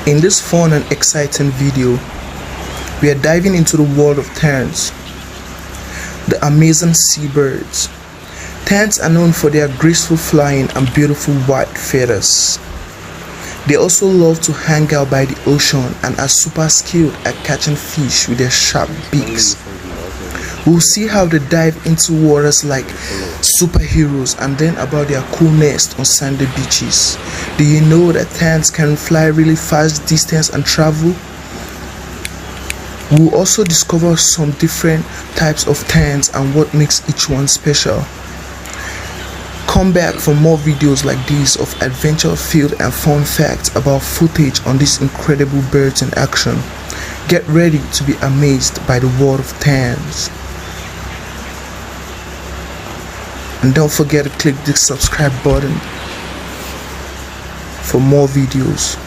In this fun and exciting video, we are diving into the world of terns, the amazing seabirds. Terns are known for their graceful flying and beautiful white feathers. They also love to hang out by the ocean and are super skilled at catching fish with their sharp beaks. We'll see how they dive into waters like superheroes and then about their cool nest on sandy beaches. Do you know that terns can fly really fast distance and travel? We'll also discover some different types of terns and what makes each one special. Come back for more videos like these of adventure filled and fun facts about footage on these incredible birds in action. Get ready to be amazed by the world of terns. And don't forget to click the subscribe button for more videos.